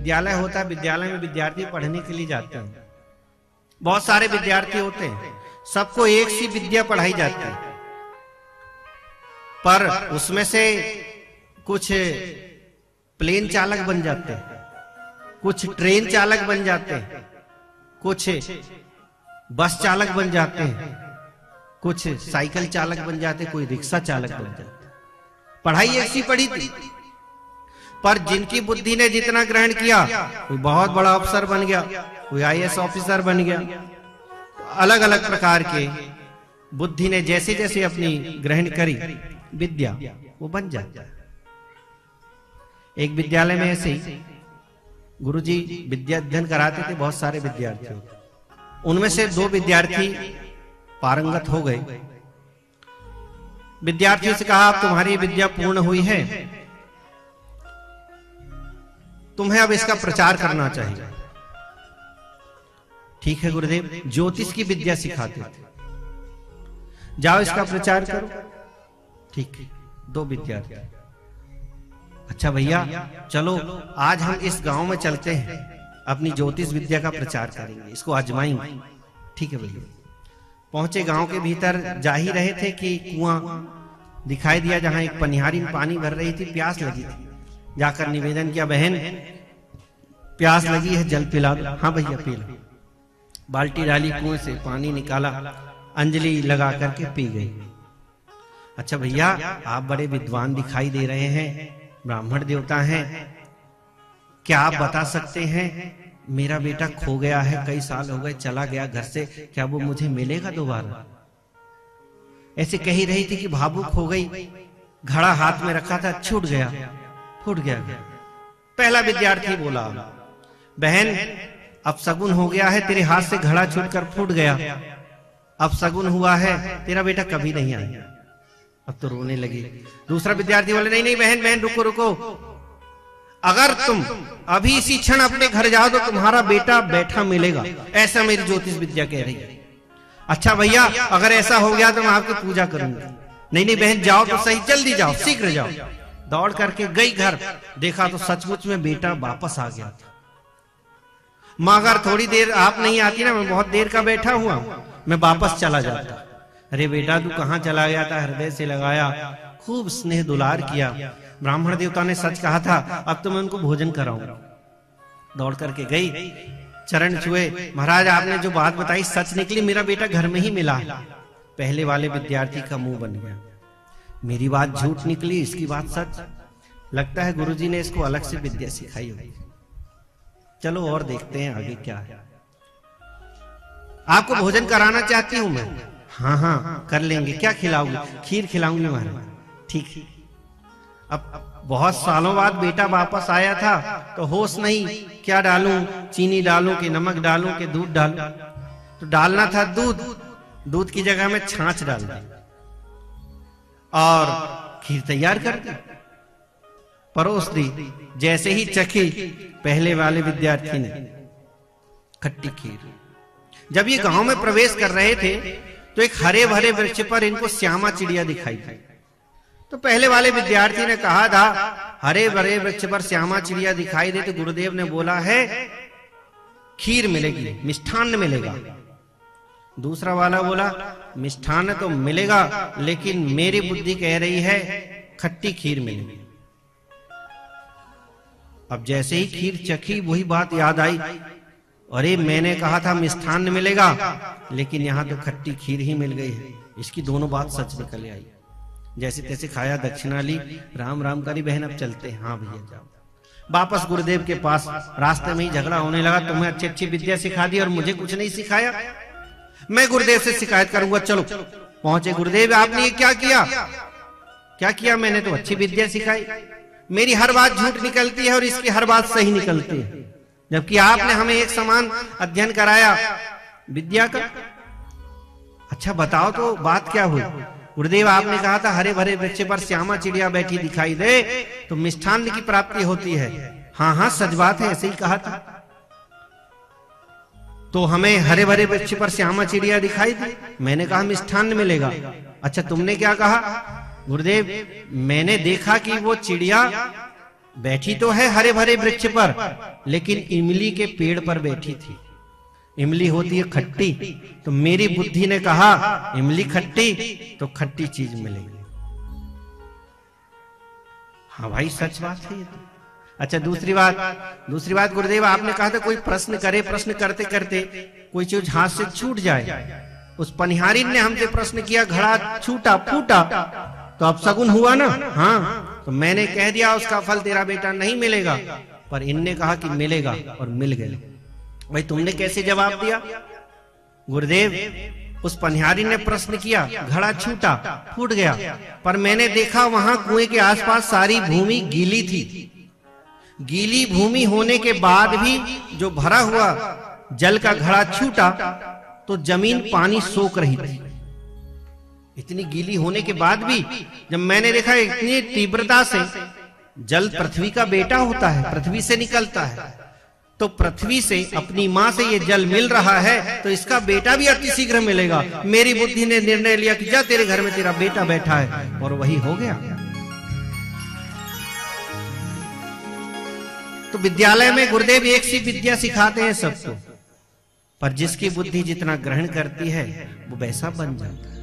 विद्यालय होता है, विद्यालय में विद्यार्थी पढ़ने के लिए जाते हैं। बहुत सारे विद्यार्थी होते हैं, सबको एक सी विद्या पढ़ाई जाती है, पर उसमें से कुछ प्लेन चालक बन जाते हैं, कुछ ट्रेन चालक बन जाते हैं, कुछ बस चालक बन जाते हैं, कुछ साइकिल चालक बन जाते, कोई रिक्शा चालक बन जाते। पढ़ाई ऐसी पढ़ी थी, पर जिनकी बुद्धि ने जितना ग्रहण किया, कोई बहुत बड़ा अफसर बन गया, कोई आईएएस ऑफिसर बन गया। अलग अलग प्रकार के बुद्धि ने जैसे जैसे अपनी ग्रहण करी विद्या, वो बन जाता है। एक विद्यालय में ऐसे ही गुरुजी विद्या अध्ययन कराते थे, बहुत सारे विद्यार्थी, उनमें से 2 विद्यार्थी पारंगत हो गए। विद्यार्थियों से कहा, अब तुम्हारी विद्या पूर्ण हुई है, तुम्हें अब इसका प्रचार करना चाहिए। ठीक है गुरुदेव, ज्योतिष की विद्या सिखाते थे, जाओ इसका प्रचार करो। ठीक है, 2 विद्यार्थी, अच्छा भैया चलो आज हम इस गांव में चलते हैं, अपनी ज्योतिष विद्या का प्रचार करेंगे, इसको आजमाएंगे। ठीक है भैया। पहुंचे गांव के भीतर, जा ही रहे थे कि कुआं दिखाई दिया जहां एक पनिहारी में पानी भर रही थी, प्यास लगी थी। जाकर निवेदन किया, बहन प्यास लगी है, जल पिला दो। हाँ भैया पी लो। बाल्टी डाली, कुएं से पानी निकाला, अंजलि लगा करके पी गई। अच्छा भैया आप बड़े विद्वान दिखाई दे रहे हैं, ब्राह्मण देवता हैं, क्या आप बता सकते हैं मेरा बेटा खो गया है, कई साल हो गए, चला गया घर से, क्या वो मुझे मिलेगा दोबारा? ऐसे कही रही थी कि भावुक हो गई, घड़ा हाथ में रखा था, छूट गया, फूट गया। पहला विद्यार्थी बोला, बहन अब सगुन हो गया है, तेरे हाथ से घड़ा छूटकर फूट गया, अब सगुन हुआ है, तेरा बेटा कभी नहीं आएगा। अब तो रोने लगी। दूसरा विद्यार्थी बोले, नहीं नहीं बहन बहन रुको रुको, अगर तुम अभी इसी क्षण अपने घर जाओ तो तुम्हारा बेटा बैठा मिलेगा, ऐसा मेरी ज्योतिष विद्या कह रही है। अच्छा भैया अगर ऐसा हो गया तो मैं आपकी पूजा करूंगी। नहीं नहीं बहन जाओ तो सही, जल्दी जाओ, शीघ्र जाओ। दौड़ करके गई घर, देखा तो सचमुच में बेटा वापस आ गया था। माँ अगर थोड़ी देर आप नहीं आती ना, मैं बहुत देर का बैठा हुआ, मैं वापस चला जाता। अरे बेटा तू कहाँ चला गया था? हृदय से लगाया, खूब स्नेह दुलार किया। ब्राह्मण देवता ने सच कहा था, अब तो मैं उनको भोजन कराऊंगा। दौड़ करके गई, चरण छुए, महाराज आपने जो बात बताई सच निकली, मेरा बेटा घर में ही मिला। पहले वाले विद्यार्थी का मुंह बन गया, मेरी बात झूठ निकली, इसकी बात सच। लगता है गुरुजी ने इसको अलग से विद्या सिखाई होगी। चलो और देखते हैं आगे क्या है। आपको भोजन कराना चाहती हूं मैं। हाँ हाँ कर लेंगे, क्या खिलाऊंगी? खीर खिलाऊंगी महाराज। ठीक है। अब बहुत सालों बाद बेटा वापस आया था तो होश नहीं, क्या डालूं, चीनी डालूं कि नमक डालूं कि दूध डालूं? तो डालना था दूध, दूध की जगह में छाछ डाल दी और खीर तैयार कर दी, परोस दी। जैसे ही चखी पहले वाले विद्यार्थी ने, खट्टी खीर। जब ये गांव में प्रवेश कर रहे थे तो एक हरे भरे वृक्ष पर इनको श्यामा चिड़िया दिखाई दी। तो पहले वाले विद्यार्थी ने कहा था, हरे भरे वृक्ष पर श्यामा चिड़िया दिखाई दे तो गुरुदेव ने बोला है खीर मिलेगी, मिष्ठान्न मिलेगा। दूसरा वाला बोला, मिष्ठान्न तो मिलेगा लेकिन मेरी बुद्धि कह रही है खट्टी खीर मिलेगी। अब जैसे ही खीर चखी वही बात याद आई, अरे मैंने कहा था मिष्ठान्न मिलेगा लेकिन यहां तो खट्टी खीर ही मिल गई है। इसकी दोनों बात सच निकल आई। जैसे तैसे खाया, दक्षिणा ली, राम राम करी, बहन अब चलते हैं। हाँ भैया जाओ। वापस गुरुदेव के पास, रास्ते में ही झगड़ा होने लगा, तुम्हें अच्छी अच्छी विद्या सिखा दी और मुझे कुछ नहीं सिखाया, मैं गुरुदेव से शिकायत करूंगा। चलो पहुंचे गुरुदेव, आपने ये क्या किया? क्या किया? मैंने तो अच्छी विद्या सिखाई, मेरी हर बात झूठ निकलती है और इसकी हर बात सही निकलती है, जबकि आपने हमें एक समान अध्ययन कराया विद्या का। अच्छा बताओ तो बात क्या हुई? गुरुदेव आपने कहा था हरे भरे वृक्ष पर श्यामा चिड़िया बैठी दिखाई दे तो मिष्ठान्न की प्राप्ति होती है। हाँ हाँ सच बात है, ऐसे ही कहा था। तो हमें हरे भरे वृक्ष पर श्यामा चिड़िया दिखाई दी, मैंने कहा मिष्ठान्न मिलेगा। अच्छा तुमने क्या कहा? गुरुदेव मैंने देखा कि वो चिड़िया बैठी तो है हरे भरे वृक्ष पर, लेकिन इमली के पेड़ पर बैठी थी। इमली होती है खट्टी, तो मेरी बुद्धि ने कहा इमली खट्टी तो खट्टी चीज मिलेगी। हाँ भाई सच बात है ये तो। अच्छा दूसरी बात गुरुदेव आपने कहा था कोई प्रश्न करे, प्रश्न करते करते कोई चीज हाथ से छूट जाए। उस पनिहारी ने हमसे प्रश्न किया, घड़ा छूटा फूटा तो अब शगुन हुआ ना। हाँ तो मैंने कह दिया उसका फल तेरा बेटा नहीं मिलेगा, पर इनने कहा कि मिलेगा और मिल गए। भाई तुमने कैसे जवाब दिया? गुरुदेव उस पनिहारी ने प्रश्न किया, घड़ा छूटा फूट गया, पर मैंने देखा वहां कुएं के आसपास सारी भूमि गीली थी। गीली भूमि होने के बाद भी जो भरा हुआ जल का घड़ा छूटा तो जमीन पानी सोख रही थी। इतनी गीली होने के बाद भी जब मैंने देखा इतनी तीव्रता से, जल पृथ्वी का बेटा होता है, पृथ्वी से निकलता है, तो पृथ्वी से अपनी मां से ये जल मिल रहा है तो इसका बेटा भी अति शीघ्र मिलेगा। मेरी बुद्धि ने निर्णय लिया कि जा तेरे घर में तेरा बेटा बैठा है, और वही हो गया। तो विद्यालय में गुरुदेव एक सी विद्या सिखाते हैं सबको, पर जिसकी बुद्धि जितना ग्रहण करती है वो वैसा बन जाता है।